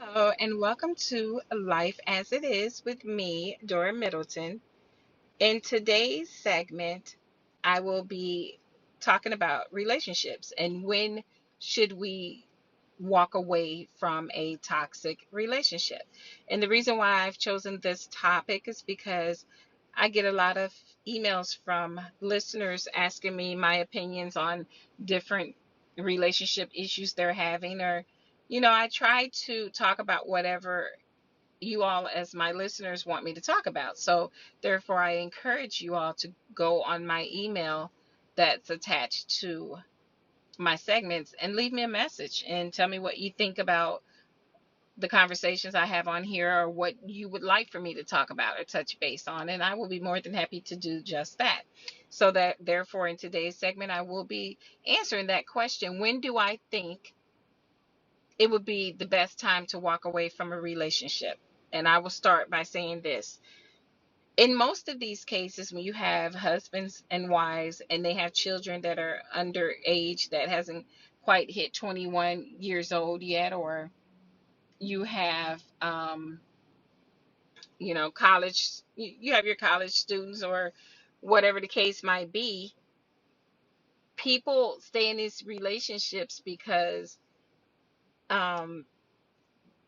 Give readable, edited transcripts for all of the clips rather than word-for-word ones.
Hello, and welcome to Life as It Is with me, Dora Middleton. In today's segment, I will be talking about relationships and when should we walk away from a toxic relationship. And the reason why I've chosen this topic is because I get a lot of emails from listeners asking me my opinions on different relationship issues they're having, or I try to talk about whatever you all as my listeners want me to talk about. So therefore I encourage you all to go on my email that's attached to my segments and leave me a message and tell me what you think about the conversations I have on here, or what you would like for me to talk about or touch base on, and I will be more than happy to do just that. So that therefore in today's segment I will be answering that question: when do I think it would be the best time to walk away from a relationship? And I will start by saying this: in most of these cases, when you have husbands and wives and they have children that are underage, that hasn't quite hit 21 years old yet, or you have college, you have your college students, or whatever the case might be, people stay in these relationships because um,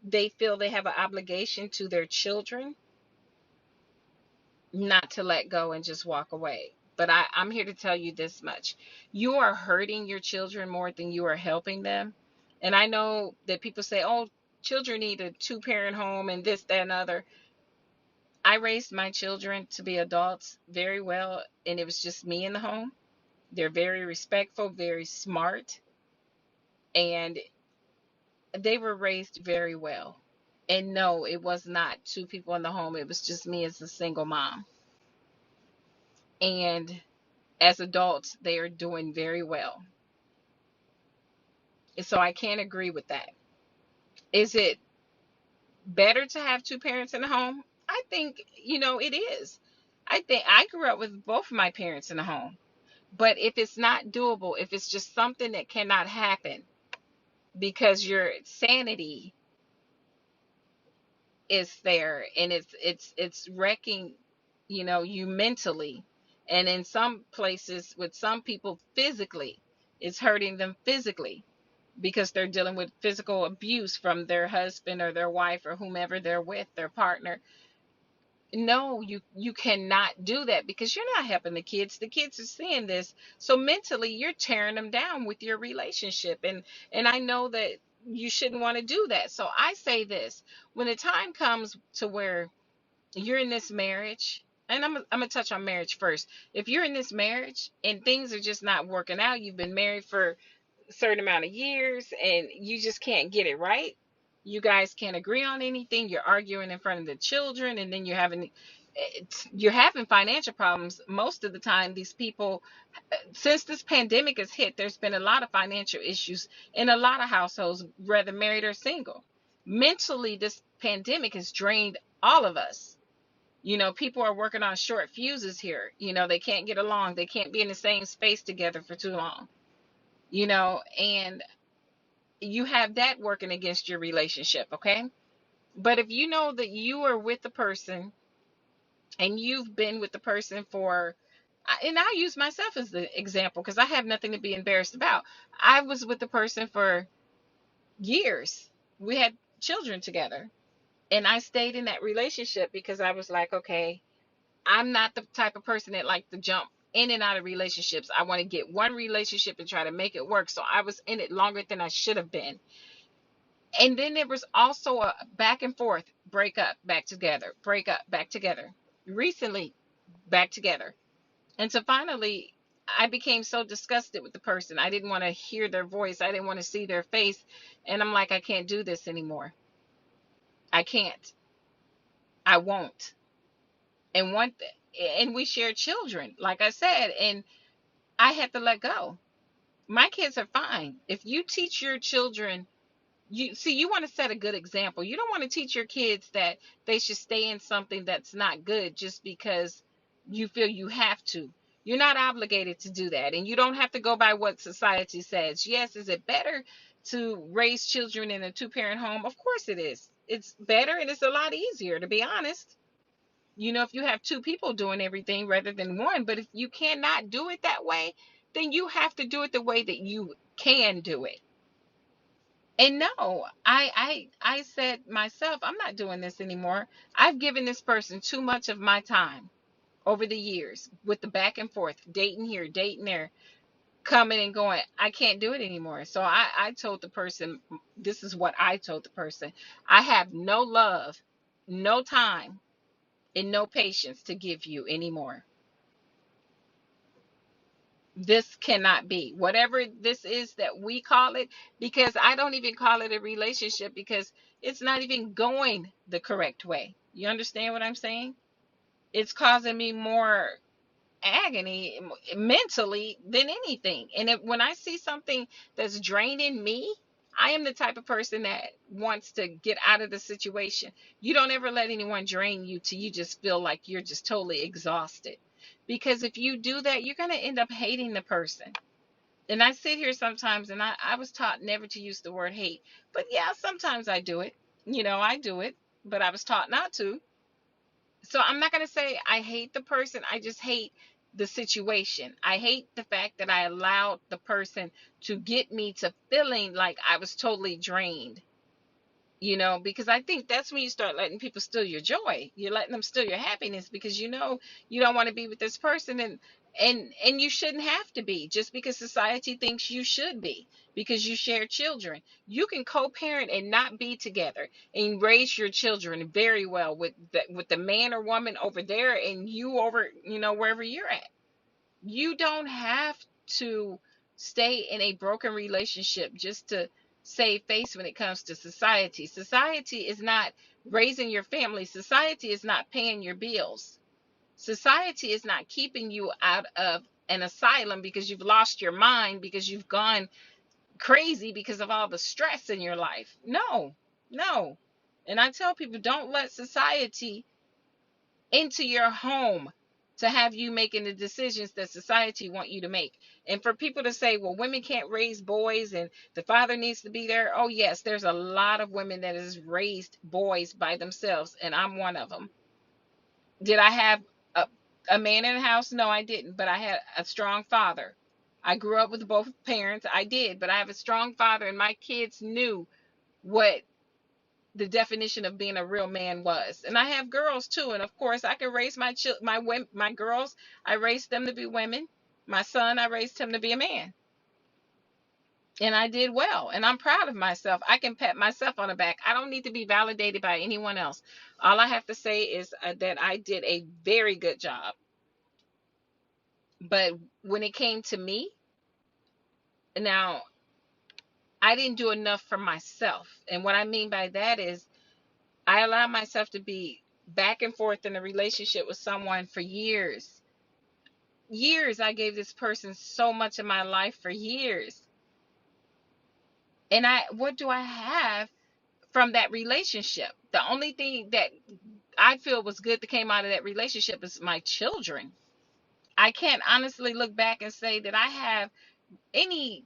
they feel they have an obligation to their children not to let go and just walk away. But I'm here to tell you this much: you are hurting your children more than you are helping them. And I know that people say, oh, children need a two-parent home and this, that, and other. I raised my children to be adults very well, and it was just me in the home. They're very respectful, very smart, and they were raised very well. And no, it was not two people in the home. It was just me as a single mom. And as adults, they are doing very well. And so I can't agree with that. Is it better to have two parents in the home? I think, it is. I think I grew up with both of my parents in the home. But if it's not doable, if it's just something that cannot happen because your sanity is there, and it's wrecking, you mentally, and in some places with some people physically, it's hurting them physically because they're dealing with physical abuse from their husband or their wife or whomever they're with, their partner. No, you cannot do that because you're not helping the kids. The kids are seeing this, so mentally you're tearing them down with your relationship, and I know that you shouldn't want to do that. So I say this: when the time comes to where you're in this marriage, and I'm gonna touch on marriage first. If you're in this marriage and things are just not working out, you've been married for a certain amount of years and you just can't get it right. You guys can't agree on anything. You're arguing in front of the children, and then you're having financial problems. Most of the time, these people, since this pandemic has hit, there's been a lot of financial issues in a lot of households, whether married or single. Mentally, this pandemic has drained all of us. People are working on short fuses here. They can't get along. They can't be in the same space together for too long. And you have that working against your relationship, okay? But if you know that you are with the person and you've been with the person for, and I use myself as the example because I have nothing to be embarrassed about. I was with the person for years. We had children together, and I stayed in that relationship because I was like, okay, I'm not the type of person that like to jump in and out of relationships. I want to get one relationship and try to make it work. So I was in it longer than I should have been. And then there was also a back and forth: break up, back together, break up, back together. Recently, back together. And so finally, I became so disgusted with the person. I didn't want to hear their voice. I didn't want to see their face. And I'm like, I can't do this anymore. I can't. I won't. And and we share children, like I said, and I had to let go. My kids are fine. If you teach your children, you want to set a good example. You don't want to teach your kids that they should stay in something that's not good just because you feel you have to. You're not obligated to do that, and you don't have to go by what society says. Yes, is it better to raise children in a two-parent home? Of course it is. It's better and it's a lot easier, to be honest. If you have two people doing everything rather than one. But if you cannot do it that way, then you have to do it the way that you can do it. And no, I said myself, I'm not doing this anymore. I've given this person too much of my time over the years with the back and forth, dating here, dating there, coming and going. I can't do it anymore. So I told the person, this is what I told the person: I have no love, no time, and no patience to give you anymore. This cannot be whatever this is that we call it, because I don't even call it a relationship, because it's not even going the correct way. You understand what I'm saying? It's causing me more agony mentally than anything. And when I see something that's draining me, I am the type of person that wants to get out of the situation. You don't ever let anyone drain you till you just feel like you're just totally exhausted. Because if you do that, you're going to end up hating the person. And I sit here sometimes, and I was taught never to use the word hate. But yeah, sometimes I do it. I do it, but I was taught not to. So I'm not going to say I hate the person. I just hate the situation. I hate the fact that I allowed the person to get me to feeling like I was totally drained. Because I think that's when you start letting people steal your joy. You're letting them steal your happiness, because you don't want to be with this person, and you shouldn't have to be, just because society thinks you should be, because you share children. You can co-parent and not be together and raise your children very well with the man or woman over there, and you over, wherever you're at. You don't have to stay in a broken relationship just to save face when it comes to society. Society is not raising your family. Society is not paying your bills. Society is not keeping you out of an asylum because you've lost your mind, because you've gone crazy because of all the stress in your life. No, no. And I tell people, don't let society into your home to have you making the decisions that society want you to make. And for people to say, well, women can't raise boys and the father needs to be there. Oh yes, there's a lot of women that has raised boys by themselves, and I'm one of them. Did I have a, a man in the house? No, I didn't, but I had a strong father. I grew up with both parents. I did, but I have a strong father, and my kids knew what the definition of being a real man was. And I have girls too, and of course I can raise my girls. I raised them to be women. My son, I raised him to be a man, and I did well, and I'm proud of myself. I can pat myself on the back. I don't need to be validated by anyone else. All I have to say is that I did a very good job. But when it came to me, now, I didn't do enough for myself. And what I mean by that is I allowed myself to be back and forth in a relationship with someone for years. Years. I gave this person so much of my life for years. And what do I have from that relationship? The only thing that I feel was good that came out of that relationship is my children. I can't honestly look back and say that I have any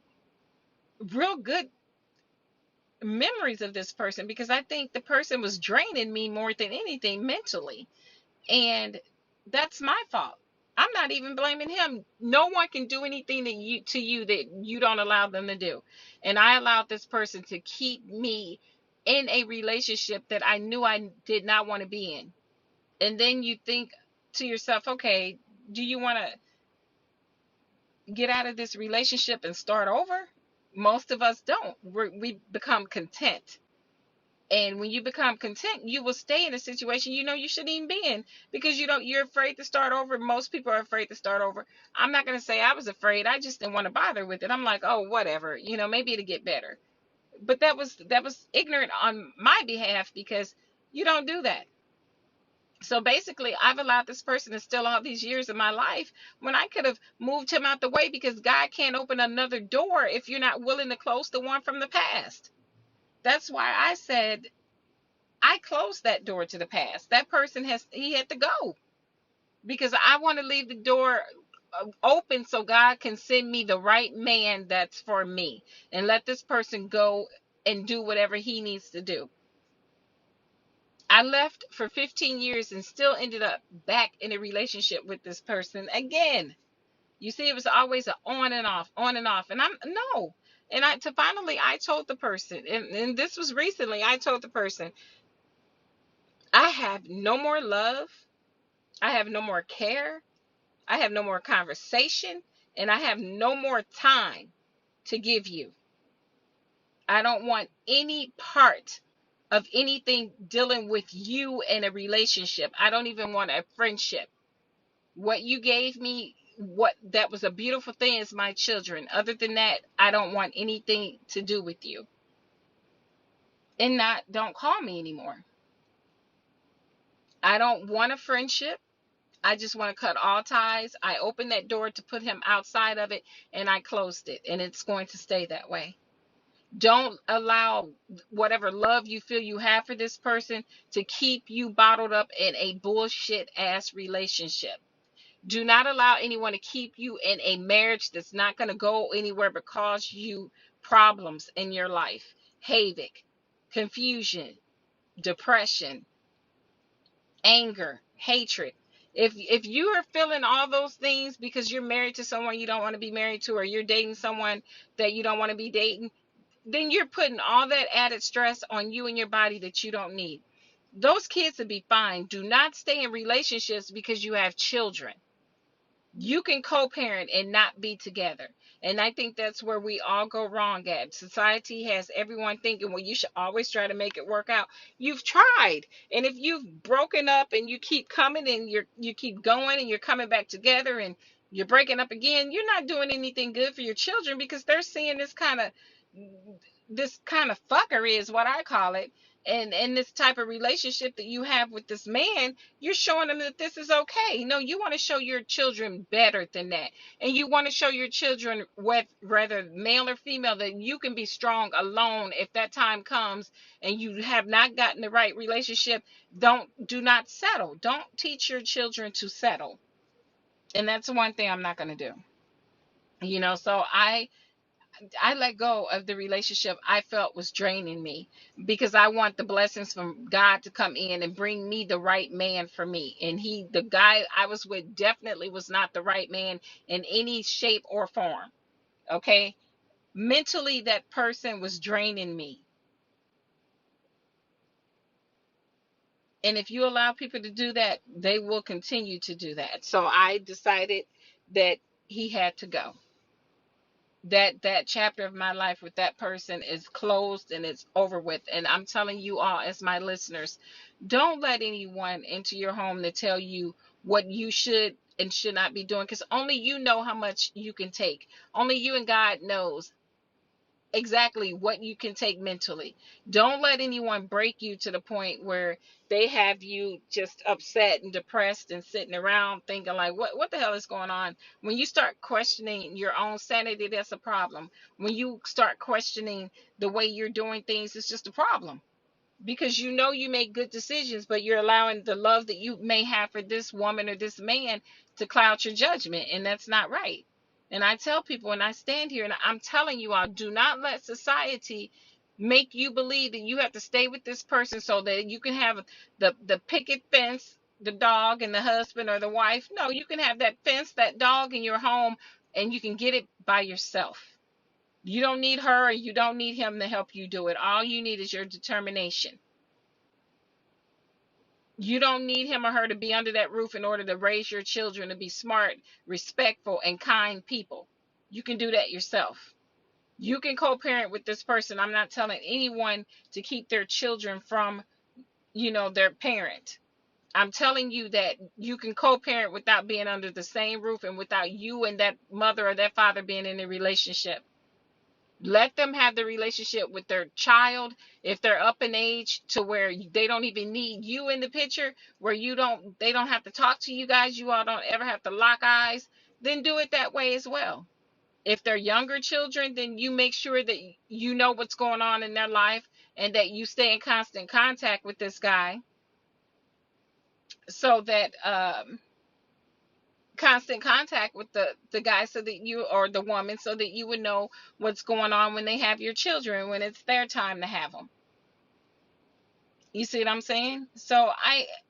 real good memories of this person, because I think the person was draining me more than anything mentally. And that's my fault. I'm not even blaming him. No one can do anything to you that you don't allow them to do. And I allowed this person to keep me in a relationship that I knew I did not want to be in. And then you think to yourself, okay, do you want to get out of this relationship and start over? Most of us don't. We become content. And when you become content, you will stay in a situation you shouldn't even be in, because you're afraid to start over. Most people are afraid to start over. I'm not going to say I was afraid. I just didn't want to bother with it. I'm like, oh, whatever, maybe it'll get better. But that was ignorant on my behalf, because you don't do that. So basically, I've allowed this person to steal all these years of my life when I could have moved him out the way, because God can't open another door if you're not willing to close the one from the past. That's why I said I closed that door to the past. That person he had to go, because I want to leave the door open so God can send me the right man that's for me, and let this person go and do whatever he needs to do. I left for 15 years and still ended up back in a relationship with this person again. You see, it was always an on and off, on and off. And I'm no. And I told the person, and this was recently, I told the person, I have no more love. I have no more care. I have no more conversation. And I have no more time to give you. I don't want any part of anything dealing with you in a relationship. I don't even want a friendship. What you gave me, what that was a beautiful thing, is my children. Other than that, I don't want anything to do with you. And not don't call me anymore. I don't want a friendship. I just want to cut all ties. I opened that door to put him outside of it, and I closed it, and it's going to stay that way. Don't allow whatever love you feel you have for this person to keep you bottled up in a bullshit ass relationship. Do not allow anyone to keep you in a marriage that's not going to go anywhere but cause you problems in your life, havoc, confusion, depression, anger, hatred. If you are feeling all those things because you're married to someone you don't want to be married to, or you're dating someone that you don't want to be dating, then you're putting all that added stress on you and your body that you don't need. Those kids would be fine. Do not stay in relationships because you have children. You can co-parent and not be together. And I think that's where we all go wrong at. Society has everyone thinking, well, you should always try to make it work out. You've tried. And if you've broken up and you keep coming and you keep going and you're coming back together and you're breaking up again, you're not doing anything good for your children, because they're seeing this kind of fuckery is what I call it. And this type of relationship that you have with this man, you're showing them that this is okay. No, you want to show your children better than that. And you want to show your children, whether male or female, that you can be strong alone if that time comes and you have not gotten the right relationship. Do not settle. Don't teach your children to settle. And that's one thing I'm not going to do. So I let go of the relationship I felt was draining me, because I want the blessings from God to come in and bring me the right man for me. And the guy I was with, definitely was not the right man in any shape or form. Okay. Mentally, that person was draining me. And if you allow people to do that, they will continue to do that. So I decided that he had to go. That chapter of my life with that person is closed and it's over with. And I'm telling you all, as my listeners, don't let anyone into your home to tell you what you should and should not be doing, because only you know how much you can take. Only you and God knows exactly what you can take mentally. Don't let anyone break you to the point where they have you just upset and depressed and sitting around thinking like, what the hell is going on? When you start questioning your own sanity, that's a problem. When you start questioning the way you're doing things, it's just a problem, because you make good decisions, but you're allowing the love that you may have for this woman or this man to cloud your judgment, and that's not right. And I tell people, and I stand here and I'm telling you all, do not let society make you believe that you have to stay with this person so that you can have the picket fence, the dog, and the husband or the wife. No, you can have that fence, that dog in your home, and you can get it by yourself. You don't need her or you don't need him to help you do it. All you need is your determination. You don't need him or her to be under that roof in order to raise your children to be smart, respectful, and kind people. You can do that yourself. You can co-parent with this person. I'm not telling anyone to keep their children from, their parent. I'm telling you that you can co-parent without being under the same roof and without you and that mother or that father being in a relationship. Let them have the relationship with their child. If they're up in age to where they don't even need you in the picture, where they don't have to talk to you guys, you all don't ever have to lock eyes, then do it that way as well. If they're younger children, then you make sure that you know what's going on in their life and that you stay in constant contact with this guy, so that constant contact with the guy, so that you, or the woman, so that you would know what's going on when they have your children, when it's their time to have them. You see what I'm saying? So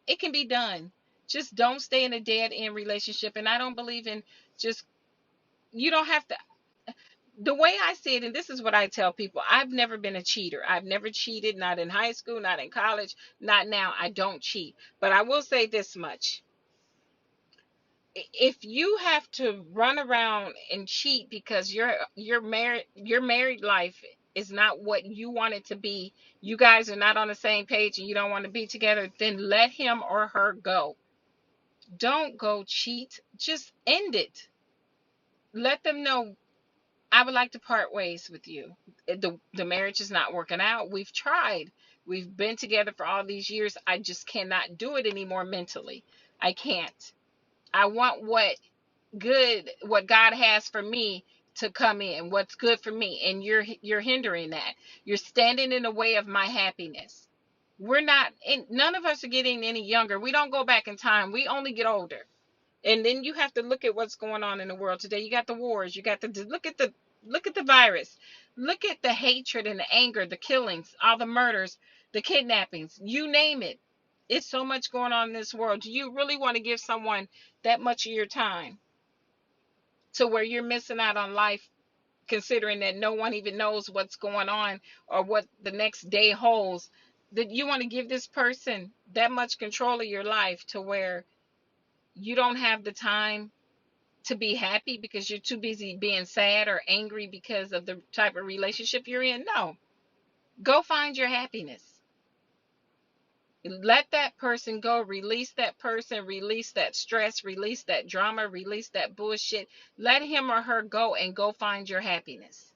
it can be done. Just don't stay in a dead end relationship. And I don't believe in just, you don't have to. The way I see it, and this is what I tell people, I've never been a cheater. I've never cheated, not in high school, not in college, not now. I don't cheat. But I will say this much. If you have to run around and cheat because your married life is not what you want it to be, you guys are not on the same page and you don't want to be together, then let him or her go. Don't go cheat. Just end it. Let them know, I would like to part ways with you. The marriage is not working out. We've tried. We've been together for all these years. I just cannot do it anymore mentally. I can't. I want what God has for me to come in, what's good for me, and you're hindering that. You're standing in the way of my happiness. We're not, and none of us are getting any younger. We don't go back in time. We only get older. And then you have to look at what's going on in the world today. You got the wars, you got the, look at the virus. Look at the hatred and the anger, the killings, all the murders, the kidnappings, you name it. It's so much going on in this world. Do you really want to give someone that much of your time to where you're missing out on life, considering that no one even knows what's going on or what the next day holds? That you want to give this person that much control of your life to where you don't have the time to be happy because you're too busy being sad or angry because of the type of relationship you're in? No. Go find your happiness. Let that person go. Release that person. Release that stress. Release that drama. Release that bullshit. Let him or her go and go find your happiness.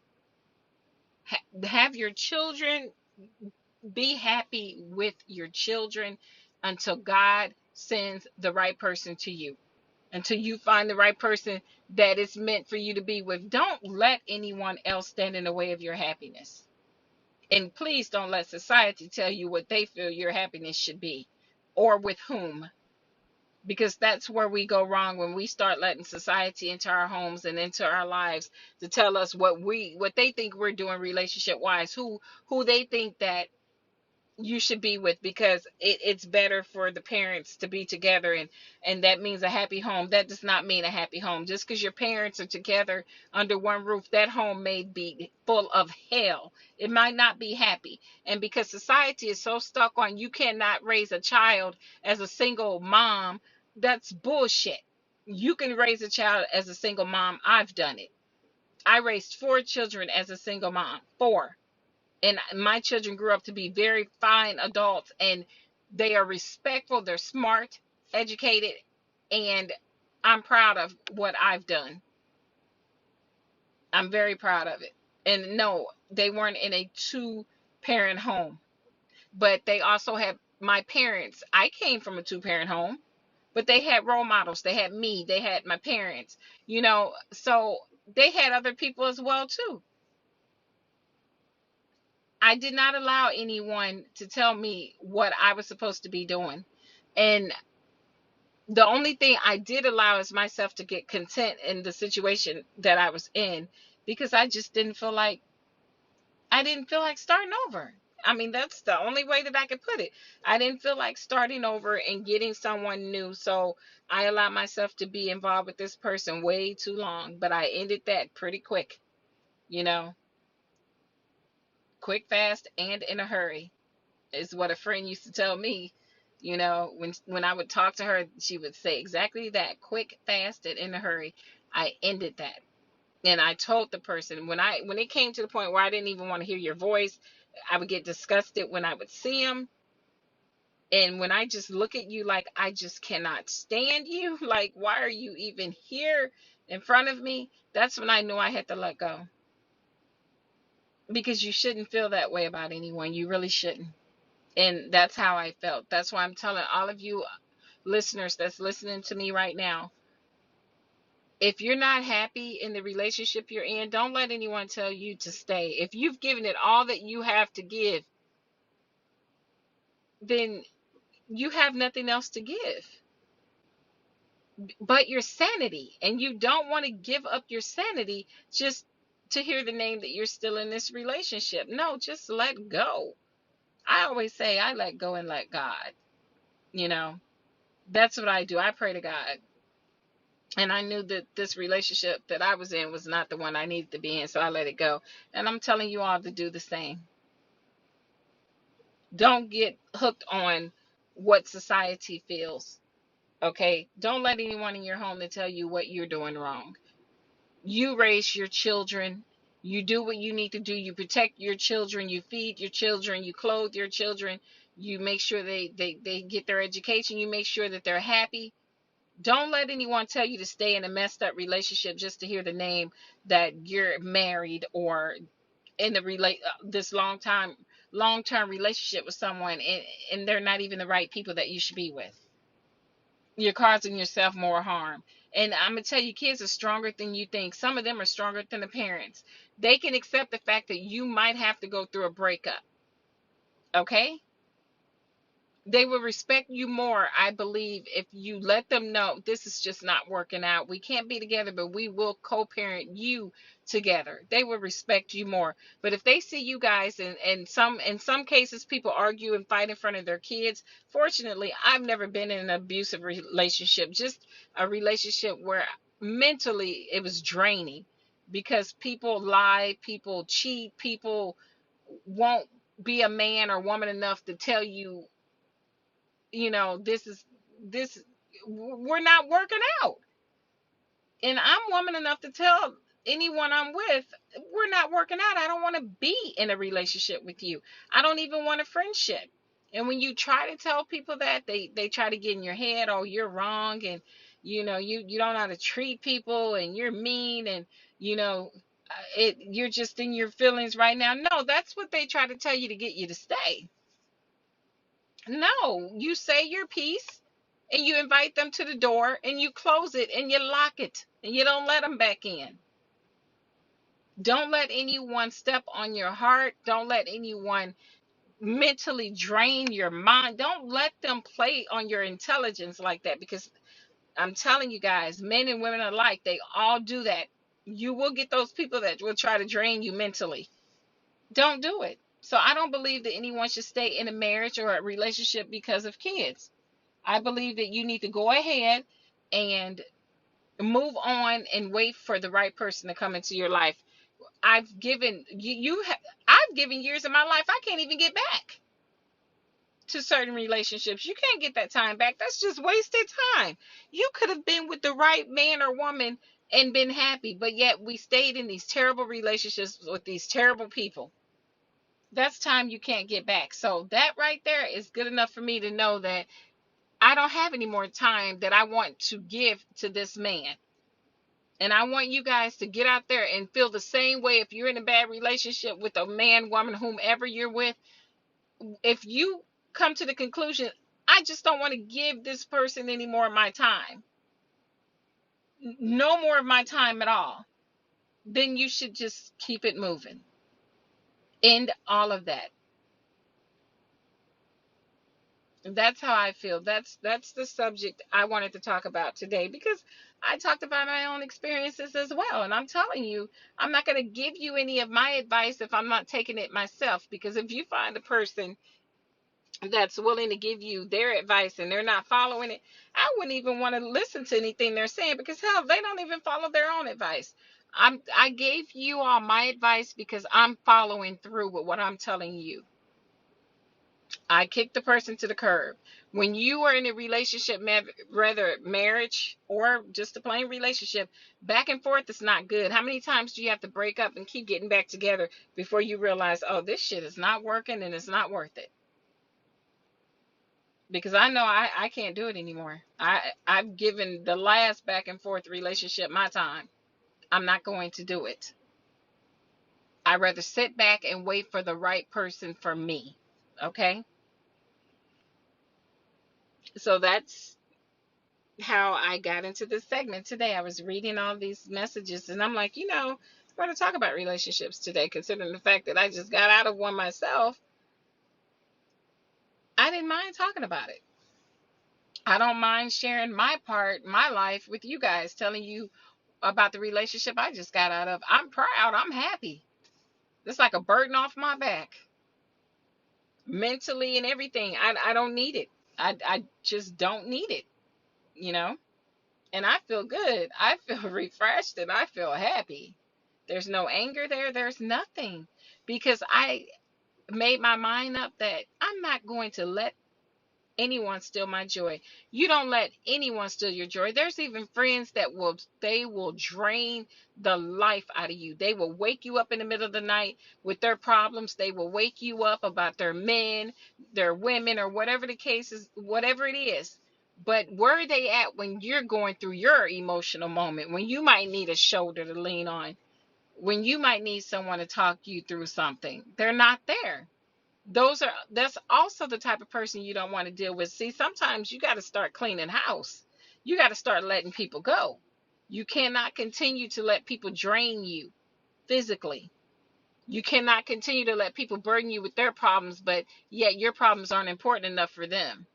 Have your children. Be happy with your children until God sends the right person to you. Until you find the right person that is meant for you to be with. Don't let anyone else stand in the way of your happiness. And please don't let society tell you what they feel your happiness should be, or with whom, because that's where we go wrong, when we start letting society into our homes and into our lives to tell us what they think we're doing relationship wise, who they think that you should be with, because it's better for the parents to be together, and that means a happy home. That does not mean a happy home. Just because your parents are together under one roof, that home may be full of hell. It might not be happy. And because society is so stuck on you cannot raise a child as a single mom, that's bullshit. You can raise a child as a single mom. I've done it. I raised 4 children as a single mom. 4. And my children grew up to be very fine adults, and they are respectful, they're smart, educated, and I'm proud of what I've done. I'm very proud of it. And no, they weren't in a two-parent home, but they also had my parents. I came from a two-parent home, but they had role models. They had me, they had my parents, so they had other people as well too. I did not allow anyone to tell me what I was supposed to be doing. And the only thing I did allow is myself to get content in the situation that I was in, because I didn't feel like starting over. I mean, that's the only way that I could put it. I didn't feel like starting over and getting someone new. So I allowed myself to be involved with this person way too long, but I ended that pretty quick, you know, quick, fast, and in a hurry. Is what a friend used to tell me. When I would talk to her, she would say exactly that: quick, fast, and in a hurry. I ended that. And I told the person, when it came to the point where I didn't even want to hear your voice, I would get disgusted when I would see him. And when I just look at you like I just cannot stand you, like, why are you even here in front of me? That's when I knew I had to let go. Because you shouldn't feel that way about anyone. You really shouldn't. And that's how I felt. That's why I'm telling all of you listeners that's listening to me right now, if you're not happy in the relationship you're in, don't let anyone tell you to stay. If you've given it all that you have to give, then you have nothing else to give. but your sanity. And you don't want to give up your sanity just to hear the name that you're still in this relationship. No, just let go. I always say I let go and let God. You know, that's what I do. I pray to God. And I knew that this relationship that I was in was not the one I needed to be in, so I let it go. And I'm telling you all to do the same. Don't get hooked on what society feels. Okay? Don't let anyone in your home to tell you what you're doing wrong. You raise your children. You do what you need to do. You protect your children. You feed your children. You clothe your children. You make sure they get their education. You make sure that they're happy. Don't let anyone tell you to stay in a messed up relationship just to hear the name that you're married, or in the this long term relationship with someone, and they're not even the right people that you should be with. You're causing yourself more harm. And I'm gonna tell you, kids are stronger than you think. Some of them are stronger than the parents. They can accept the fact that you might have to go through a breakup. Okay? They will respect you more, I believe, if you let them know this is just not working out. We can't be together, but we will co-parent you together. They will respect you more. But if they see you guys, and some in some cases people argue and fight in front of their kids. Fortunately, I've never been in an abusive relationship, just a relationship where mentally it was draining, because people lie, people cheat, people won't be a man or woman enough to tell you, this we're not working out. And I'm woman enough to tell anyone I'm with, we're not working out. I don't want to be in a relationship with you. I don't even want a friendship. And when you try to tell people that, they try to get in your head, oh, you're wrong, and you don't know how to treat people, and you're mean, and you know you're just in your feelings right now. No, that's what they try to tell you to get you to stay. No, you say your piece, and you invite them to the door, and you close it, and you lock it, and you don't let them back in. Don't let anyone step on your heart. Don't let anyone mentally drain your mind. Don't let them play on your intelligence like that, because I'm telling you guys, men and women alike, they all do that. You will get those people that will try to drain you mentally. Don't do it. So I don't believe that anyone should stay in a marriage or a relationship because of kids. I believe that you need to go ahead and move on and wait for the right person to come into your life. I've given I've given years of my life I can't even get back to certain relationships. You can't get that time back. That's just wasted time. You could have been with the right man or woman and been happy, but yet we stayed in these terrible relationships with these terrible people. That's time you can't get back. So that right there is good enough for me to know that I don't have any more time that I want to give to this man. And I want you guys to get out there and feel the same way. If you're in a bad relationship with a man, woman, whomever you're with, if you come to the conclusion, I just don't want to give this person any more of my time, no more of my time at all, then you should just keep it moving. End all of that. That's how I feel. That's the subject I wanted to talk about today, because I talked about my own experiences as well. And I'm telling you, I'm not going to give you any of my advice if I'm not taking it myself. Because if you find a person that's willing to give you their advice and they're not following it, I wouldn't even want to listen to anything they're saying, because hell, they don't even follow their own advice. I gave you all my advice because I'm following through with what I'm telling you. I kick the person to the curb. When you are in a relationship, whether marriage or just a plain relationship, back and forth is not good. How many times do you have to break up and keep getting back together before you realize, oh, this shit is not working and it's not worth it? Because I know I can't do it anymore. I've given the last back and forth relationship my time. I'm not going to do it. I'd rather sit back and wait for the right person for me. Okay? So that's how I got into this segment today. I was reading all these messages, and I'm like, I'm going to talk about relationships today, considering the fact that I just got out of one myself. I didn't mind talking about it. I don't mind sharing my part, my life with you guys, telling you about the relationship I just got out of. I'm proud. I'm happy. It's like a burden off my back, mentally and everything. I don't need it. I just don't need it, you know? And I feel good. I feel refreshed and I feel happy. There's no anger there. There's nothing. Because I made my mind up that I'm not going to let anyone steal my joy. You don't let anyone steal your joy. There's even friends that will drain the life out of you. They will wake you up in the middle of the night with their problems. They will wake you up about their men, their women, or whatever the case is, whatever it is. But where are they at when you're going through your emotional moment, when you might need a shoulder to lean on, when you might need someone to talk you through something? They're not there. That's also the type of person you don't want to deal with. See, sometimes you got to start cleaning house. You got to start letting people go. You cannot continue to let people drain you physically. You cannot continue to let people burden you with their problems, but yet your problems aren't important enough for them.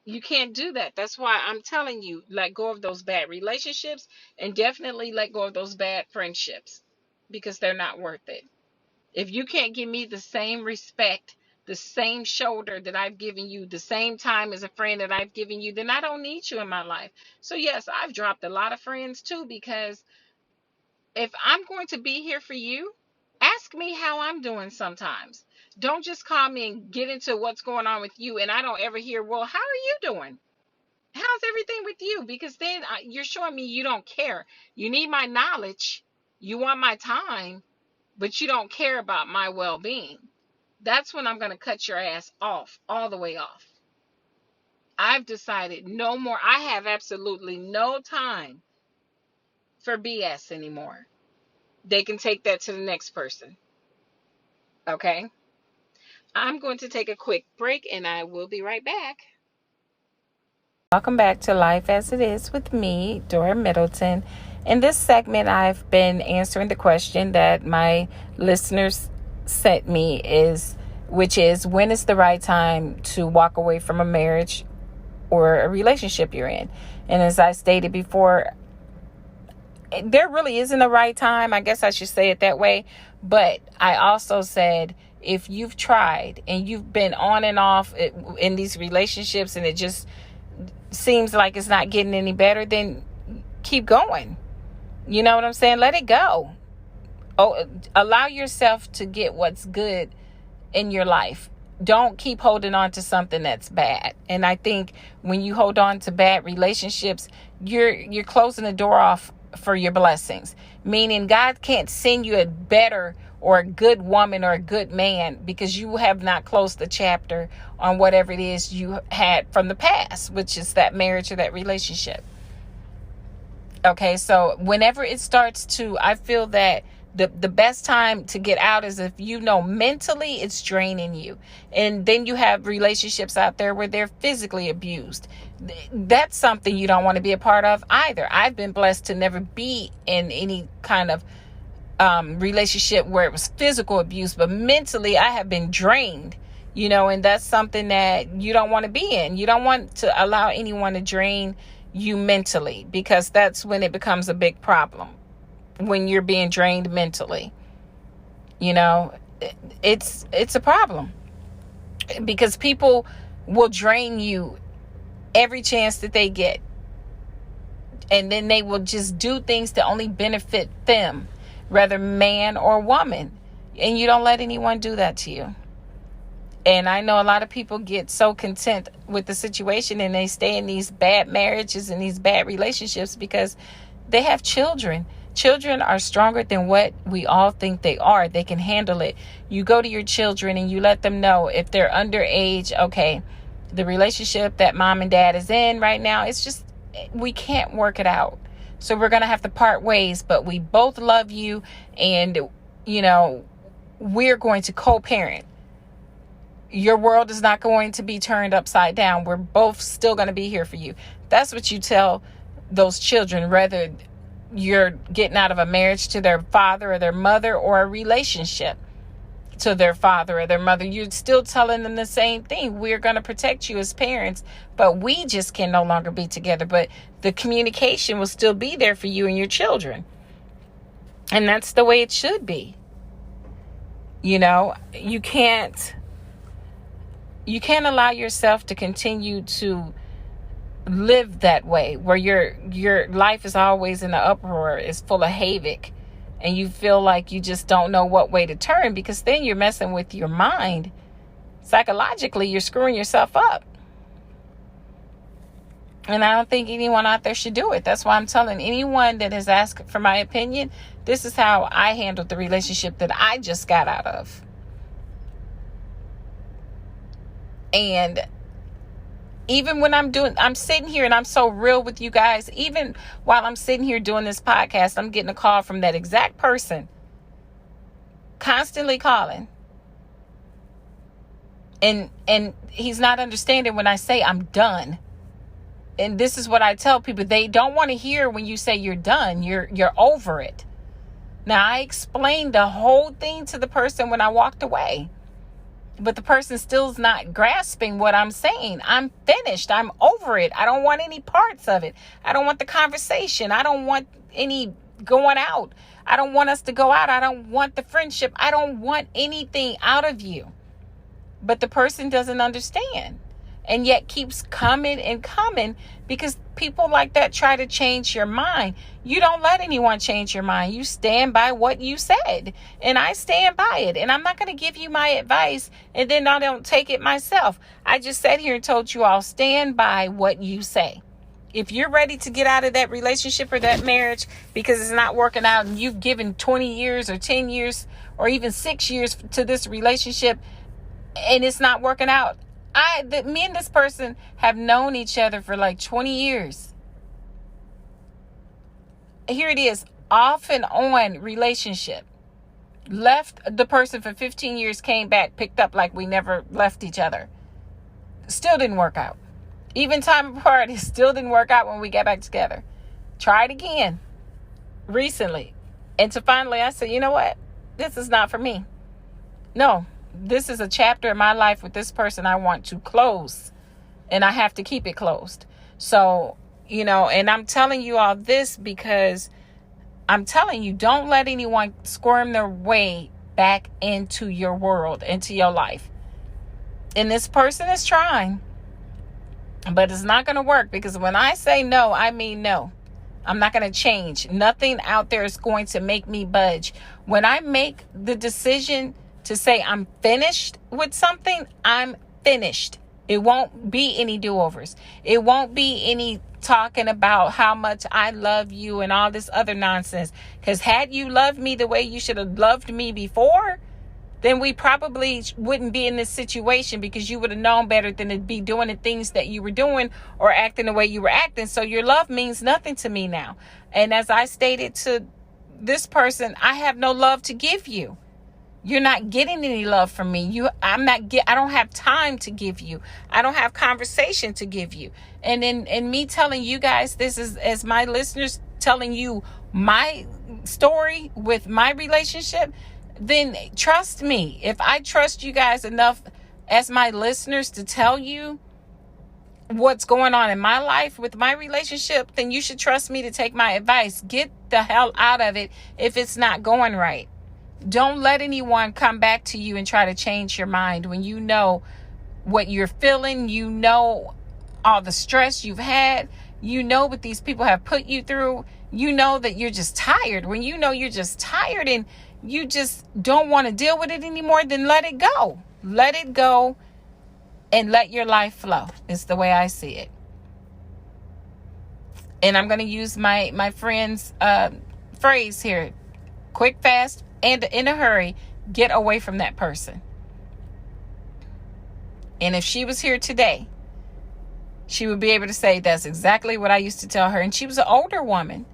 You can't do that. That's why I'm telling you, let go of those bad relationships, and definitely let go of those bad friendships, because they're not worth it. If you can't give me the same respect, the same shoulder that I've given you, the same time as a friend that I've given you, then I don't need you in my life. So yes, I've dropped a lot of friends too, because if I'm going to be here for you, ask me how I'm doing sometimes. Don't just call me and get into what's going on with you and I don't ever hear, well, how are you doing? How's everything with you? Because then you're showing me you don't care. You need my knowledge. You want my time, but you don't care about my well-being. That's when I'm going to cut your ass off, all the way off. I've decided no more. I have absolutely no time for BS anymore. They can take that to the next person. Okay? I'm going to take a quick break and I will be right back. Welcome back to Life as It Is with me, Dora Middleton. In this segment, I've been answering the question that my listeners sent me, which is, when is the right time to walk away from a marriage or a relationship you're in? And as I stated before, there really isn't a right time. I guess I should say it that way. But I also said, if you've tried and you've been on and off in these relationships and it just seems like it's not getting any better, then keep going. You know what I'm saying? Let it go. Oh, allow yourself to get what's good in your life. Don't keep holding on to something that's bad. And I think when you hold on to bad relationships, you're closing the door off for your blessings. Meaning God can't send you a better or a good woman or a good man because you have not closed the chapter on whatever it is you had from the past, which is that marriage or that relationship. Okay, so whenever it starts to, I feel that the best time to get out is if you know mentally it's draining you. And then you have relationships out there where they're physically abused. That's something you don't want to be a part of either. I've been blessed to never be in any kind of relationship where it was physical abuse, but mentally I have been drained, and that's something that you don't want to be in. You don't want to allow anyone to drain you mentally, because that's when it becomes a big problem. When you're being drained mentally, it's a problem, because people will drain you every chance that they get, and then they will just do things to only benefit them, whether man or woman, and you don't let anyone do that to you. And I know a lot of people get so content with the situation and they stay in these bad marriages and these bad relationships because they have children. Children are stronger than what we all think they are. They can handle it. You go to your children and you let them know if they're underage, okay, the relationship that mom and dad is in right now, it's just, we can't work it out. So we're going to have to part ways, but we both love you and, we're going to co-parent. Your world is not going to be turned upside down. We're both still going to be here for you. That's what you tell those children, whether you're getting out of a marriage to their father or their mother or a relationship. to their father or their mother. You're still telling them the same thing. We're going to protect you as parents, but we just can no longer be together. But the communication will still be there for you and your children. And that's the way it should be. You know, you can't allow yourself to continue to live that way, where your life is always in an uproar, is full of havoc, and you feel like you just don't know what way to turn, because then you're messing with your mind. Psychologically, you're screwing yourself up. And I don't think anyone out there should do it. That's why I'm telling anyone that has asked for my opinion, this is how I handled the relationship that I just got out of. And even when I'm sitting here and I'm so real with you guys, even while I'm sitting here doing this podcast, I'm getting a call from that exact person, constantly calling. And he's not understanding when I say I'm done. And this is what I tell people. They don't want to hear when you say you're done. You're over it. Now, I explained the whole thing to the person when I walked away. But the person still is not grasping what I'm saying. I'm finished. I'm over it. I don't want any parts of it. I don't want the conversation. I don't want any going out. I don't want us to go out. I don't want the friendship. I don't want anything out of you. But the person doesn't understand. And yet keeps coming and coming, because people like that try to change your mind. You don't let anyone change your mind. You stand by what you said. And I stand by it. And I'm not going to give you my advice and then I don't take it myself. I just sat here and told you all, stand by what you say. If you're ready to get out of that relationship or that marriage because it's not working out, and you've given 20 years or 10 years or even 6 years to this relationship and it's not working out, me and this person have known each other for like 20 years. Here it is, off and on relationship. Left the person for 15 years, came back, picked up like we never left each other. Still didn't work out. Even time apart, it still didn't work out when we got back together. Tried again recently. And so finally I said, you know what? This is not for me. No. This is a chapter in my life with this person I want to close, and I have to keep it closed. So, you know, and I'm telling you all this because I'm telling you, don't let anyone squirm their way back into your world, into your life. And this person is trying, but it's not going to work, because when I say no, I mean no. I'm not going to change. Nothing out there is going to make me budge. When I make the decision to say I'm finished with something, I'm finished. It won't be any do-overs. It won't be any talking about how much I love you and all this other nonsense. Because had you loved me the way you should have loved me before, then we probably wouldn't be in this situation, because you would have known better than to be doing the things that you were doing or acting the way you were acting. So your love means nothing to me now. And as I stated to this person, I have no love to give you. You're not getting any love from me. I don't have time to give you. I don't have conversation to give you. And in me telling you guys this, is as my listeners telling you my story with my relationship, then trust me. If I trust you guys enough as my listeners to tell you what's going on in my life with my relationship, then you should trust me to take my advice. Get the hell out of it if it's not going right. Don't let anyone come back to you and try to change your mind when you know what you're feeling. You know all the stress you've had. You know what these people have put you through. You know that you're just tired. When you know you're just tired and you just don't want to deal with it anymore, then let it go. Let it go and let your life flow. It's the way I see it. And I'm going to use my friend's phrase here. Quick, fast, and in a hurry, get away from that person. And if she was here today, she would be able to say that's exactly what I used to tell her. And she was an older woman.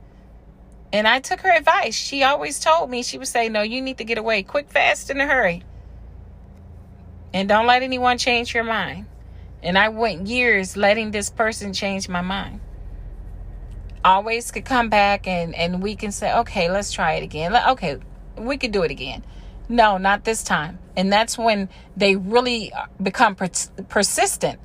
And I took her advice. She always told me, she would say, no, you need to get away quick, fast, in a hurry. And don't let anyone change your mind. And I went years letting this person change my mind. Always could come back and we can say, okay, let's try it again. Okay, we could do it again. No, not this time. And that's when they really become persistent.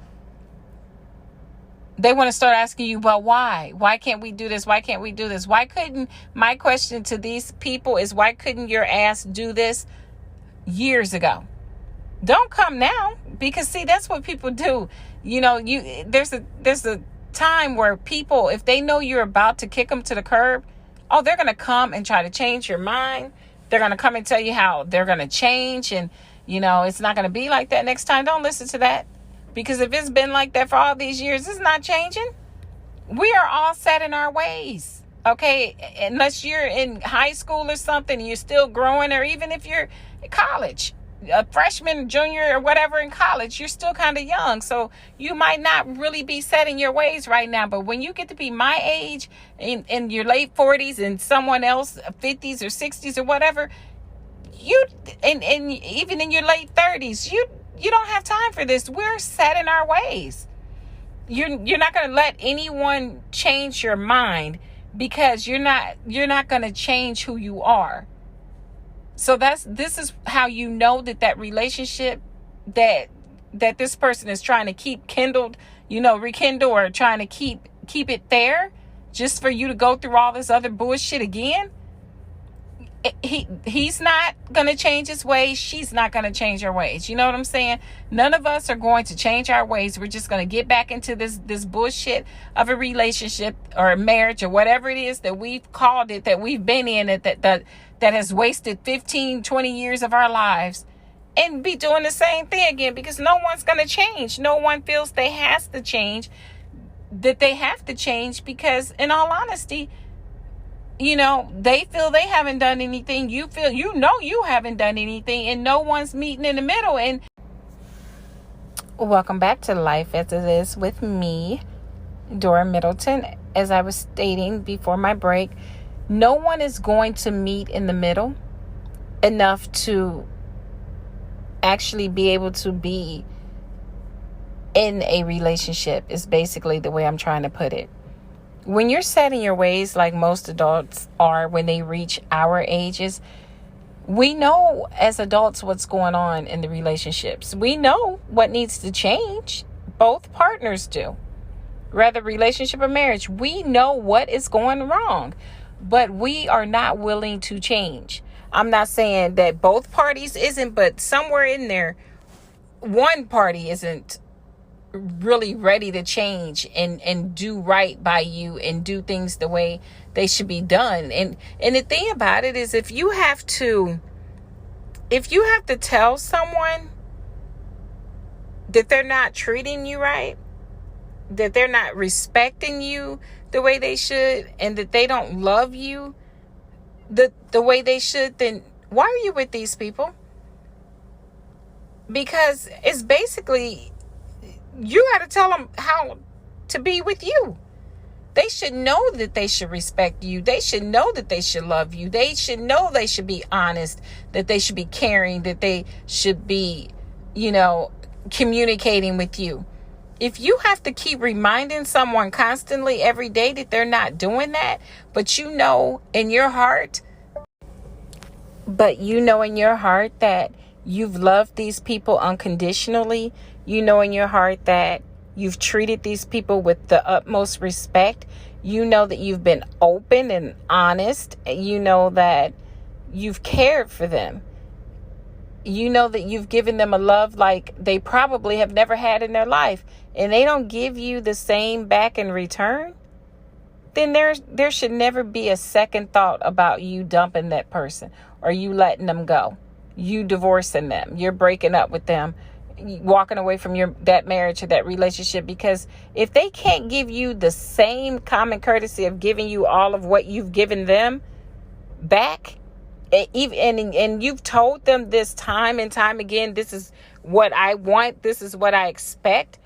They want to start asking you, well, why? Why can't we do this? Why can't we do this? My question to these people is, why couldn't your ass do this years ago? Don't come now, because see, that's what people do. There's a time where people, if they know you're about to kick them to the curb, they're going to come and try to change your mind. They're going to come and tell you how they're going to change, and it's not going to be like that next time. Don't listen to that, because if it's been like that for all these years, it's not changing. We are all set in our ways, okay? Unless you're in high school or something, and you're still growing, or even if you're in college, a freshman, junior, or whatever in college, you're still kind of young. So you might not really be set in your ways right now. But when you get to be my age, in your late 40s, and someone else 50s or 60s or whatever, and even in your late 30s, you don't have time for this. We're set in our ways. You're not going to let anyone change your mind, because you're not going to change who you are. So this is how you know that relationship that this person is trying to keep rekindle, or trying to keep it there just for you to go through all this other bullshit again. He's not going to change his ways. She's not going to change her ways. You know what I'm saying? None of us are going to change our ways. We're just going to get back into this bullshit of a relationship or a marriage or whatever it is that we've called it, that we've been in, that has wasted 15, 20 years of our lives, and be doing the same thing again, because no one's going to change. No one feels they have to change, because in all honesty, they feel they haven't done anything. You feel you haven't done anything, and no one's meeting in the middle. And welcome back to Life as It Is with me, Dora Middleton. As I was stating before my break, no one is going to meet in the middle enough to actually be able to be in a relationship, is basically the way I'm trying to put it. When you're set in your ways, like most adults are when they reach our ages, we know as adults what's going on in the relationships. We know what needs to change. Both partners do. Whether relationship or marriage, we know what is going wrong, but we are not willing to change. I'm not saying that both parties isn't, but somewhere in there, one party isn't really ready to change and do right by you and do things the way they should be done. And the thing about it is, if you have to tell someone that they're not treating you right, that they're not respecting you the way they should, and that they don't love you the way they should, then why are you with these people? Because it's basically, you got to tell them how to be with you. They should know that they should respect you. They should know that they should love you. They should know they should be honest, that they should be caring, that they should be, communicating with you. If you have to keep reminding someone constantly every day that they're not doing that, but you know in your heart that you've loved these people unconditionally, you know in your heart that you've treated these people with the utmost respect, you know that you've been open and honest, you know that you've cared for them. You know that you've given them a love like they probably have never had in their life, and they don't give you the same back in return, then there should never be a second thought about you dumping that person, or you letting them go, you divorcing them, you're breaking up with them, walking away from that marriage or that relationship. Because if they can't give you the same common courtesy of giving you all of what you've given them back, and you've told them this time and time again, this is what I want, this is what I expect,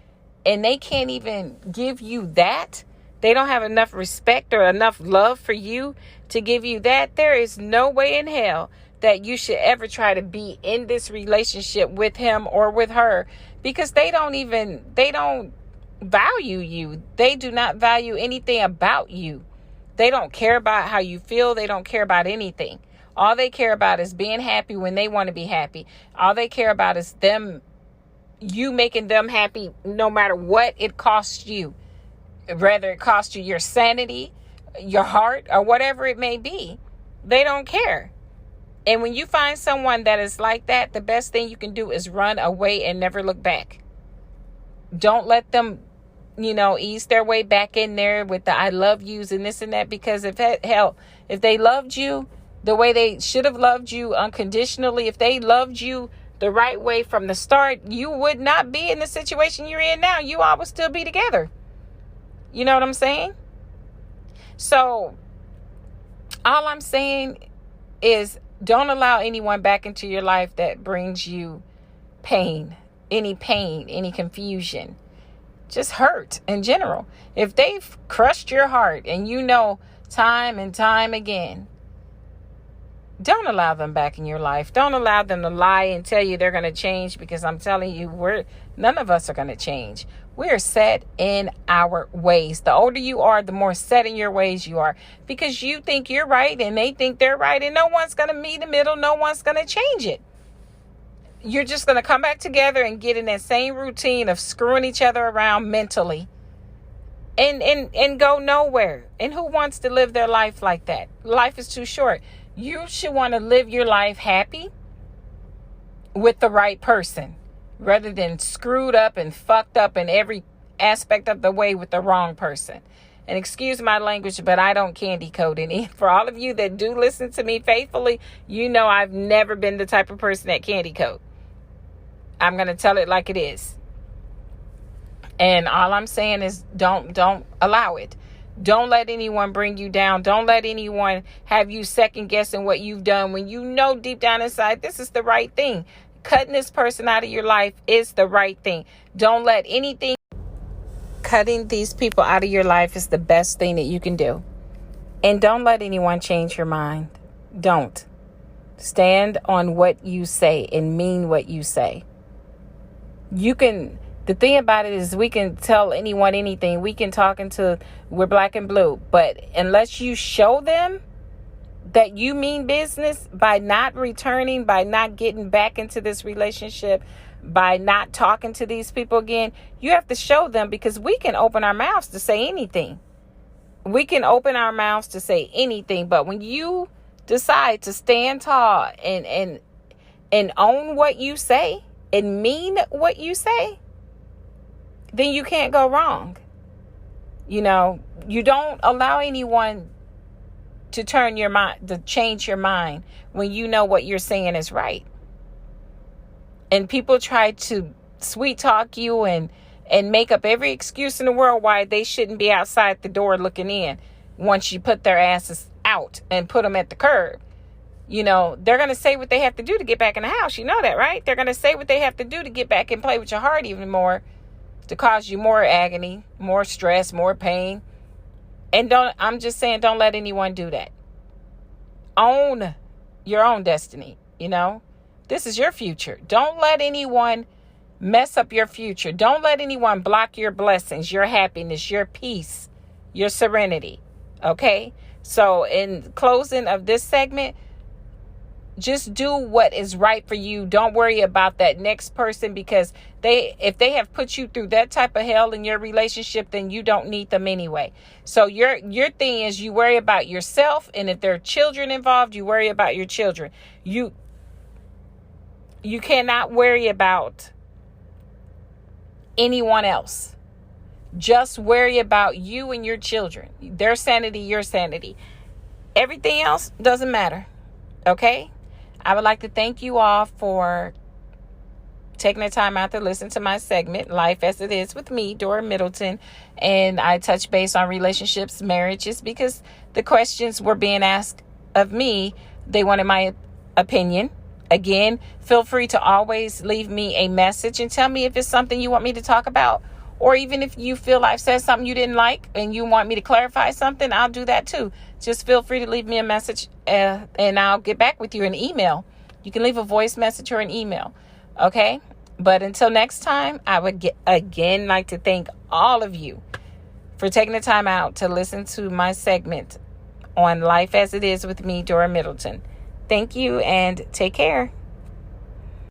and they can't even give you that, they don't have enough respect or enough love for you to give you that, there is no way in hell that you should ever try to be in this relationship with him or with her, because they don't value you. They do not value anything about you. They don't care about how you feel. They don't care about anything. All they care about is being happy when they want to be happy. All they care about is you making them happy no matter what it costs you. Whether it costs you your sanity, your heart, or whatever it may be. They don't care. And when you find someone that is like that, the best thing you can do is run away and never look back. Don't let them, ease their way back in there with the I love yous and this and that. Because if they loved you the way they should have loved you unconditionally, if they loved you the right way from the start, you would not be in the situation you're in now. You all would still be together. You know what I'm saying? So all I'm saying is don't allow anyone back into your life that brings you pain, any confusion, just hurt in general. If they've crushed your heart and time and time again, don't allow them back in your life. Don't allow them to lie and tell you they're going to change, because I'm telling you, none of us are going to change. We're set in our ways. The older you are, the more set in your ways you are, because you think you're right and they think they're right, and no one's going to meet in the middle. No one's going to change it. You're just going to come back together and get in that same routine of screwing each other around mentally and go nowhere. And who wants to live their life like that? Life is too short. You should want to live your life happy with the right person, rather than screwed up and fucked up in every aspect of the way with the wrong person. And excuse my language, but I don't candy coat any. For all of you that do listen to me faithfully, I've never been the type of person that candy coat. I'm going to tell it like it is. And all I'm saying is don't allow it. Don't let anyone bring you down. Don't let anyone have you second guessing what you've done when you know deep down inside this is the right thing. Cutting this person out of your life is the right thing. Don't let anything. Cutting these people out of your life is the best thing that you can do. And don't let anyone change your mind. Don't. Stand on what you say and mean what you say. The thing about it is we can tell anyone anything. We can talk we're black and blue. But unless you show them that you mean business by not returning, by not getting back into this relationship, by not talking to these people again, you have to show them, because we can open our mouths to say anything. We can open our mouths to say anything. But when you decide to stand tall and own what you say and mean what you say, then you can't go wrong. You don't allow anyone to change your mind when you know what you're saying is right. And people try to sweet talk you and make up every excuse in the world why they shouldn't be outside the door looking in once you put their asses out and put them at the curb. They're going to say what they have to do to get back in the house. You know that, right? They're going to say what they have to do to get back and play with your heart even more, to cause you more agony, more stress, more pain. And I'm just saying, don't let anyone do that. Own your own destiny. This is your future. Don't let anyone mess up your future. Don't let anyone block your blessings, your happiness, your peace, your serenity. Okay? So in closing of this segment, just do what is right for you. Don't worry about that next person, because if they have put you through that type of hell in your relationship, then you don't need them anyway. So your thing is you worry about yourself, and if there are children involved, you worry about your children. You cannot worry about anyone else. Just worry about you and your children. Their sanity, your sanity. Everything else doesn't matter. Okay? I would like to thank you all for taking the time out to listen to my segment, Life as It Is with me, Dora Middleton. And I touch base on relationships, marriages, because the questions were being asked of me. They wanted my opinion. Again, feel free to always leave me a message and tell me if it's something you want me to talk about. Or even if you feel I've said something you didn't like and you want me to clarify something, I'll do that too. Just feel free to leave me a message and I'll get back with you in email. You can leave a voice message or an email. Okay? But until next time, I would again like to thank all of you for taking the time out to listen to my segment on Life as It Is with me, Dora Middleton. Thank you and take care.